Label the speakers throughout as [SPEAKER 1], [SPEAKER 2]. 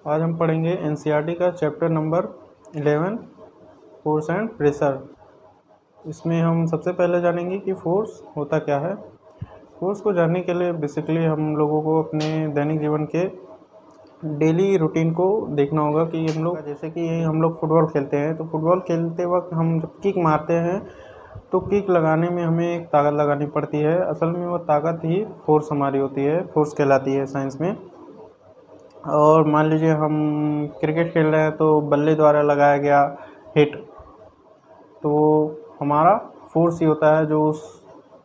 [SPEAKER 1] आज हम पढ़ेंगे एनसीईआरटी का chapter number 11 force and pressure. इसमें हम सबसे पहले जानेंगे कि फोर्स होता क्या है। फोर्स को जानने के लिए बेसिकली हम लोगों को अपने दैनिक जीवन के डेली रूटीन को देखना होगा कि हम लोग जैसे कि हम लोग फुटबॉल खेलते हैं, तो फुटबॉल खेलते वक्त हम जब किक मारते हैं तो किक लगाने में हमें एक ताकत लगानी पड़ती है। असल में वो ताकत ही फोर्स हमारी होती है, फोर्स कहलाती है साइंस में। और मान लीजिए हम क्रिकेट खेल रहे हैं तो बल्ले द्वारा लगाया गया हिट, तो हमारा फोर्स ही होता है जो उस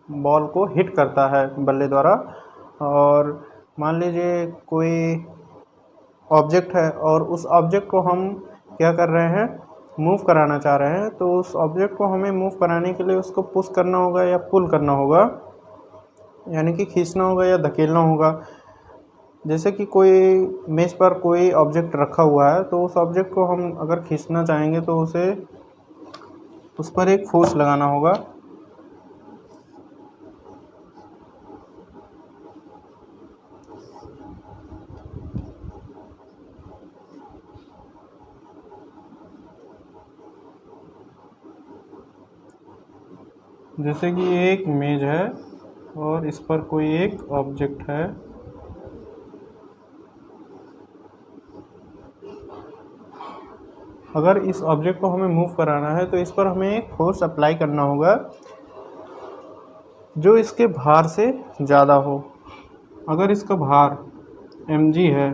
[SPEAKER 1] बॉल को हिट करता है बल्ले द्वारा। और मान लीजिए कोई ऑब्जेक्ट है और उस ऑब्जेक्ट को हम क्या कर रहे हैं, मूव कराना चाह रहे हैं, तो उस ऑब्जेक्ट को हमें मूव कराने के लिए उसको पुश करना होगा या पुल करना होगा, यानी कि खींचना होगा या धकेलना होगा। जैसे कि कोई मेज पर कोई ऑब्जेक्ट रखा हुआ है, तो उस ऑब्जेक्ट को हम अगर खींचना चाहेंगे तो उस पर एक फोर्स लगाना होगा। जैसे कि ये एक मेज है और इस पर कोई एक ऑब्जेक्ट है, अगर इस ऑब्जेक्ट को हमें मूव कराना है तो इस पर हमें एक फोर्स अप्लाई करना होगा जो इसके भार से ज़्यादा हो। अगर इसका भार mg है,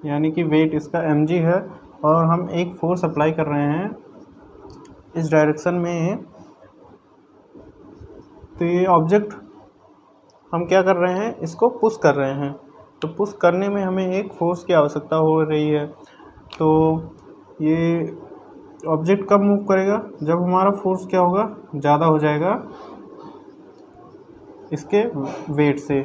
[SPEAKER 1] यानी कि वेट इसका mg है, और हम एक फोर्स अप्लाई कर रहे हैं इस डायरेक्शन में, तो ये ऑब्जेक्ट हम क्या कर रहे हैं, इसको पुश कर रहे हैं। तो पुश करने में हमें एक फोर्स की आवश्यकता हो रही है। तो ये ऑब्जेक्ट कब मूव करेगा, जब हमारा फोर्स क्या होगा, ज़्यादा हो जाएगा इसके वेट से,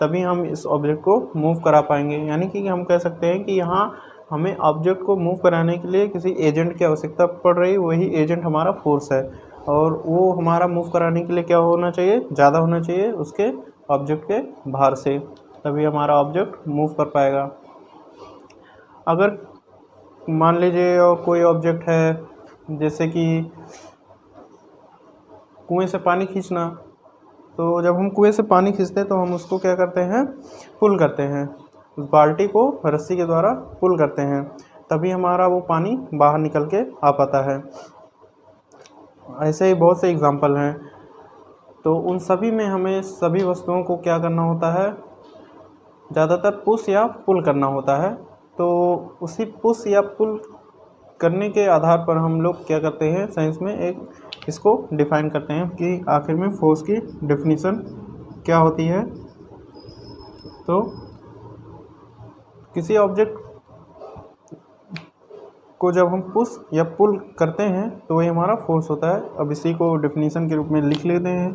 [SPEAKER 1] तभी हम इस ऑब्जेक्ट को मूव करा पाएंगे। यानी कि हम कह सकते हैं कि यहाँ हमें ऑब्जेक्ट को मूव कराने के लिए किसी एजेंट की आवश्यकता पड़ रही है, वही एजेंट हमारा फोर्स है। और वो हमारा मूव कराने के लिए क्या होना चाहिए, ज़्यादा होना चाहिए उसके ऑब्जेक्ट के भार से, तभी हमारा ऑब्जेक्ट मूव कर पाएगा। अगर मान लीजिए और कोई ऑब्जेक्ट है, जैसे कि कुएं से पानी खींचना, तो जब हम कुएं से पानी खींचते हैं तो हम उसको क्या करते हैं, पुल करते हैं, उस बाल्टी को रस्सी के द्वारा पुल करते हैं, तभी हमारा वो पानी बाहर निकल के आ पाता है। ऐसे ही बहुत से एग्जाम्पल हैं। तो उन सभी में हमें सभी वस्तुओं को क्या करना होता है, ज़्यादातर पुश या पुल करना होता है। तो उसी पुश या पुल करने के आधार पर हम लोग क्या करते हैं, साइंस में एक इसको डिफाइन करते हैं कि आखिर में फोर्स की डेफिनेशन क्या होती है। तो किसी ऑब्जेक्ट को जब हम पुश या पुल करते हैं तो वही हमारा फोर्स होता है। अब इसी को डेफिनेशन के रूप में लिख लेते हैं।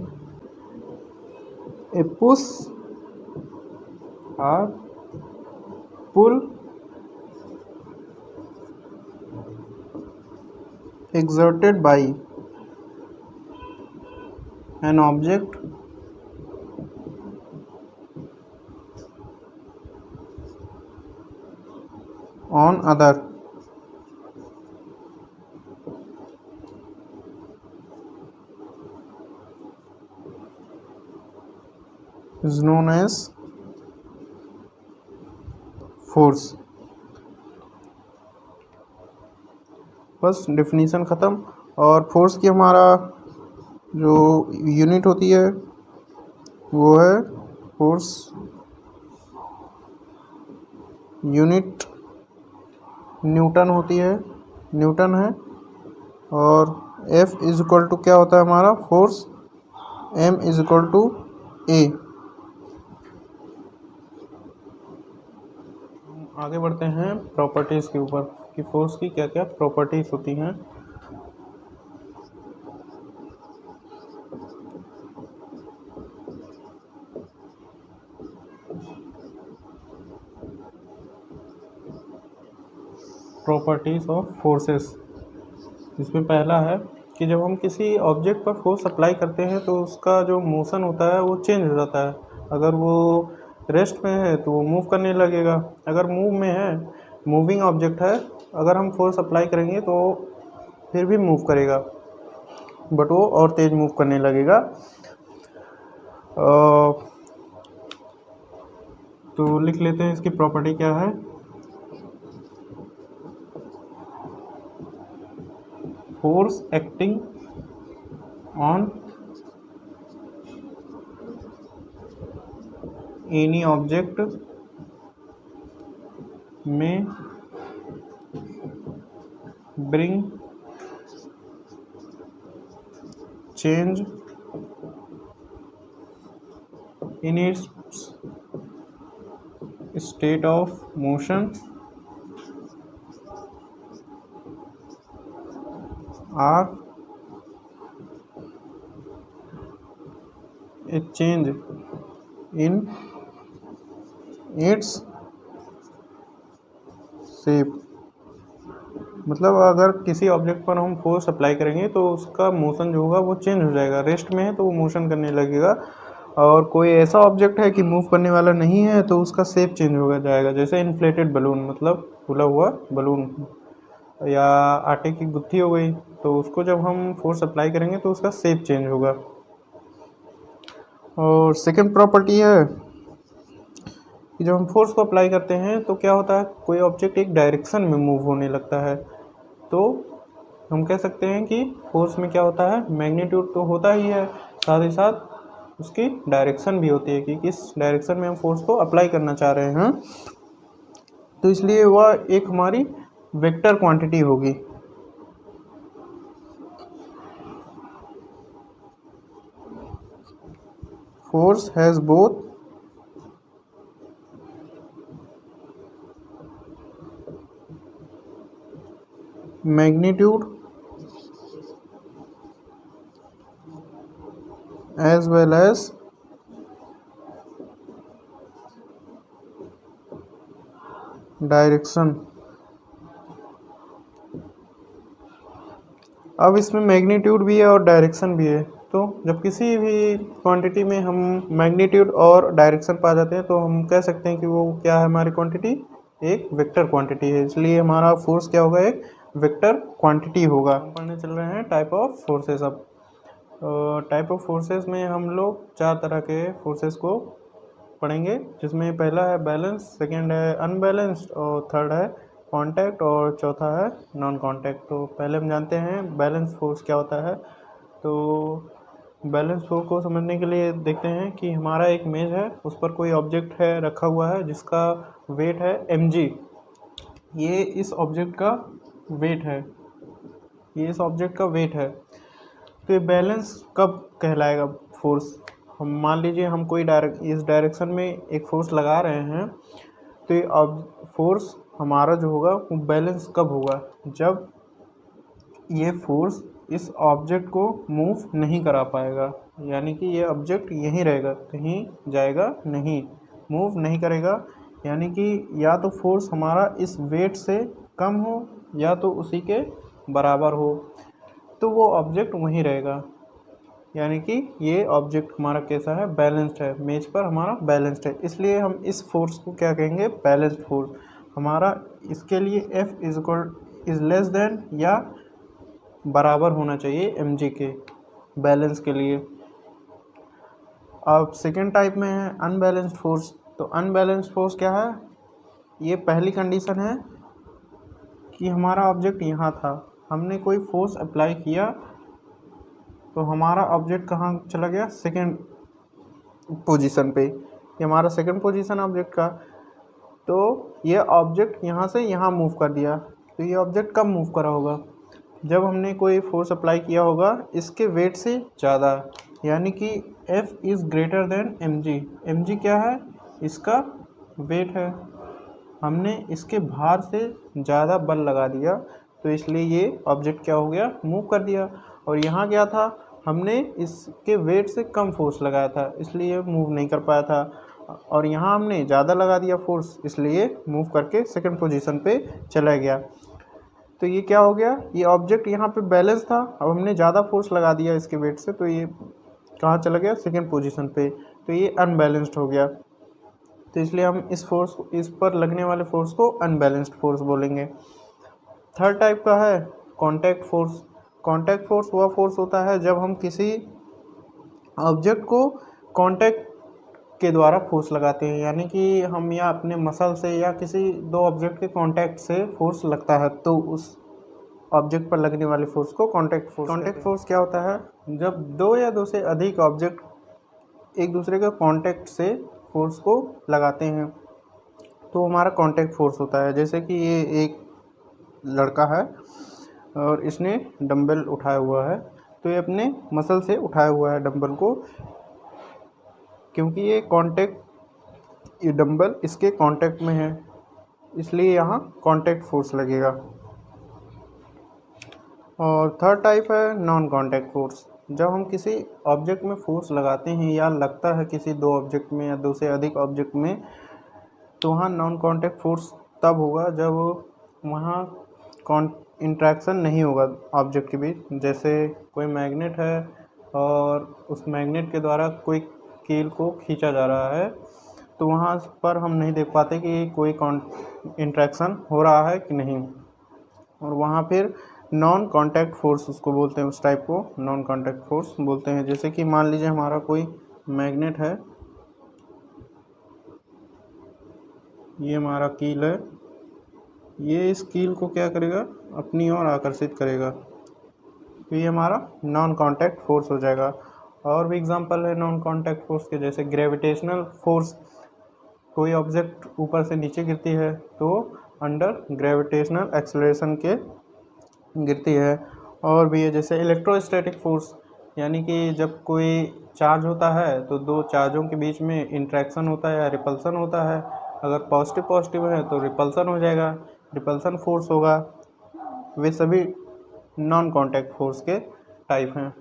[SPEAKER 1] ए पुश और पुल exerted by an object on other is known as force। बस डेफिनीशन ख़त्म। और फोर्स की हमारा जो यूनिट होती है वो है, फोर्स यूनिट न्यूटन होती है, न्यूटन है। और F इज इक्वल टू क्या होता है हमारा, force M is equal to A। आगे बढ़ते हैं प्रॉपर्टीज़ के ऊपर कि फोर्स की क्या क्या प्रॉपर्टीज़ होती हैं। प्रॉपर्टीज़ ऑफ फोर्सेस, इसमें पहला है कि जब हम किसी ऑब्जेक्ट पर फोर्स अप्लाई करते हैं तो उसका जो मोशन होता है वो चेंज हो जाता है। अगर वो रेस्ट में है तो वो मूव करने लगेगा, अगर मूव में है मूविंग ऑब्जेक्ट है, अगर हम फोर्स अप्लाई करेंगे तो फिर भी मूव करेगा, बट वो और तेज मूव करने लगेगा। तो लिख लेते हैं इसकी प्रॉपर्टी क्या है। Force acting on any object may bring change in its state of motion or a change in its shape। मतलब अगर किसी ऑब्जेक्ट पर हम फोर्स अप्लाई करेंगे तो उसका मोशन जो होगा वो चेंज हो जाएगा। रेस्ट में है तो वो मोशन करने लगेगा, और कोई ऐसा ऑब्जेक्ट है कि मूव करने वाला नहीं है तो उसका शेप चेंज हो जाएगा। जैसे इन्फ्लेटेड बलून, मतलब फूला हुआ बलून, या आटे की गुत्थी हो गई, तो उसको जब हम फोर्स अप्लाई करेंगे तो उसका शेप चेंज होगा। और सेकंड प्रॉपर्टी है कि जब हम फोर्स को अप्लाई करते हैं तो क्या होता है, कोई ऑब्जेक्ट एक डायरेक्शन में मूव होने लगता है, तो हम कह सकते हैं कि फोर्स में क्या होता है, मैग्नीट्यूड तो होता ही है, साथ ही साथ उसकी डायरेक्शन भी होती है कि किस डायरेक्शन में हम फोर्स को अप्लाई करना चाह रहे हैं। तो इसलिए वह एक हमारी वेक्टर क्वांटिटी होगी। Force has both magnitude as well as direction. अब इसमें मैग्नीट्यूड भी है और डायरेक्शन भी है, तो जब किसी भी क्वांटिटी में हम मैग्नीट्यूड और डायरेक्शन पा जाते हैं तो हम कह सकते हैं कि वो क्या है, हमारी क्वांटिटी एक वेक्टर क्वांटिटी है। इसलिए हमारा फोर्स क्या होगा, एक वेक्टर क्वांटिटी होगा। हम पढ़ने चल रहे हैं टाइप ऑफ फोर्सेस। अब टाइप ऑफ फोर्सेस में हम लोग 4 तरह के फोर्सेस को पढ़ेंगे, जिसमें पहला है बैलेंस, सेकंड है अनबैलेंस्ड, और थर्ड है कांटेक्ट, और चौथा है नॉन कांटेक्ट। तो पहले हम जानते हैं बैलेंस फोर्स क्या होता है। तो बैलेंस फोर्स को समझने के लिए देखते हैं कि हमारा एक मेज है, उस पर कोई ऑब्जेक्ट है रखा हुआ है जिसका वेट है mg। ये इस ऑब्जेक्ट का वेट है, ये इस ऑब्जेक्ट का वेट है। तो ये बैलेंस कब कहलाएगा फोर्स, हम मान लीजिए हम कोई इस डायरेक्शन में एक फोर्स लगा रहे हैं, तो ये फोर्स हमारा जो होगा वो बैलेंस कब होगा, जब ये फोर्स इस ऑब्जेक्ट को मूव नहीं करा पाएगा, यानी कि ये ऑब्जेक्ट यहीं रहेगा, कहीं जाएगा नहीं, मूव नहीं करेगा, यानी कि या तो फोर्स हमारा इस वेट से कम हो या तो उसी के बराबर हो, तो वो ऑब्जेक्ट वहीं रहेगा, यानी कि ये ऑब्जेक्ट हमारा कैसा है, बैलेंस्ड है, मेज पर हमारा बैलेंस्ड है। इसलिए हम इस फोर्स को क्या कहेंगे, बैलेंस्ड फोर्स। हमारा इसके लिए F इज लेस देन या बराबर होना चाहिए mg के, बैलेंस के लिए। अब सेकेंड टाइप में है अनबैलेंस्ड फोर्स। तो अनबैलेंस्ड फोर्स क्या है, ये पहली कंडीशन है कि हमारा ऑब्जेक्ट यहाँ था, हमने कोई फोर्स अप्लाई किया तो हमारा ऑब्जेक्ट कहाँ चला गया, सेकेंड पोजीशन पे, ये हमारा सेकेंड पोजीशन ऑब्जेक्ट का। तो ये ऑब्जेक्ट यहाँ से यहाँ मूव कर दिया, तो ये ऑब्जेक्ट कब मूव करा होगा, जब हमने कोई फोर्स अप्लाई किया होगा इसके वेट से ज़्यादा, यानी कि F is greater than mg। mg क्या है, इसका वेट है, हमने इसके भार से ज़्यादा बल लगा दिया, तो इसलिए ये ऑब्जेक्ट क्या हो गया, मूव कर दिया। और यहाँ क्या था, हमने इसके वेट से कम फोर्स लगाया था, इसलिए मूव नहीं कर पाया था, और यहाँ हमने ज़्यादा लगा दिया फोर्स, इसलिए मूव करके सेकंड पोजीशन पे चला गया। तो ये क्या हो गया, ये ऑब्जेक्ट यहाँ पे बैलेंस था, अब हमने ज़्यादा फोर्स लगा दिया इसके वेट से, तो ये कहाँ चला गया, सेकंड पोजीशन पे, तो ये अनबैलेंस्ड हो गया। तो इसलिए हम इस पर लगने वाले फोर्स को अनबैलेंस्ड फोर्स बोलेंगे। थर्ड टाइप का है कॉन्टैक्ट फोर्स। कॉन्टैक्ट फोर्स वह फोर्स होता है जब हम किसी ऑब्जेक्ट को कॉन्टैक्ट के द्वारा फोर्स लगाते हैं, यानी कि हम या अपने मसल से या किसी दो ऑब्जेक्ट के कांटेक्ट से फोर्स लगता है, तो उस ऑब्जेक्ट पर लगने वाले फोर्स को कॉन्टैक्ट फोर्स। कॉन्टैक्ट फोर्स क्या होता है? जब दो या दो से अधिक ऑब्जेक्ट एक दूसरे के कांटेक्ट से फोर्स को लगाते हैं तो हमारा कॉन्टैक्ट फोर्स होता है। जैसे कि ये एक लड़का है और इसने डंबल उठाया हुआ है, तो ये अपने मसल से उठाया हुआ है डंबल को, क्योंकि ये डंबल इसके कांटेक्ट में है, इसलिए यहाँ कॉन्टैक्ट फोर्स लगेगा। और थर्ड टाइप है नॉन कॉन्टैक्ट फोर्स। जब हम किसी ऑब्जेक्ट में फोर्स लगाते हैं या लगता है किसी दो ऑब्जेक्ट में या दो से अधिक ऑब्जेक्ट में, तो वहाँ नॉन कॉन्टैक्ट फोर्स तब होगा जब वहाँ इंट्रैक्शन नहीं होगा ऑब्जेक्ट के बीच। जैसे कोई मैग्नेट है और उस मैग्नेट के द्वारा कोई कील को खींचा जा रहा है, तो वहाँ पर हम नहीं देख पाते कि कोई इंट्रैक्शन हो रहा है कि नहीं, और वहाँ फिर नॉन कॉन्टैक्ट फोर्स उसको बोलते हैं। उस टाइप को नॉन कॉन्टैक्ट फोर्स बोलते हैं। जैसे कि मान लीजिए हमारा कोई मैग्नेट है, ये हमारा कील है, ये इस कील को क्या करेगा? अपनी ओर आकर्षित करेगा, तो ये हमारा नॉन कॉन्टैक्ट फोर्स हो जाएगा। और भी एग्जांपल है नॉन कॉन्टैक्ट फोर्स के, जैसे ग्रेविटेशनल फोर्स। कोई ऑब्जेक्ट ऊपर से नीचे गिरती है तो अंडर ग्रेविटेशनल एक्सेलरेशन के गिरती है। और भी है जैसे इलेक्ट्रोस्टैटिक फोर्स, यानी कि जब कोई चार्ज होता है तो दो चार्जों के बीच में इंट्रैक्शन होता है या रिपल्सन होता है। अगर पॉजिटिव पॉजिटिव है तो रिपल्सन हो जाएगा, रिपल्सन फोर्स होगा। वे सभी नॉन कॉन्टैक्ट फोर्स के टाइप हैं।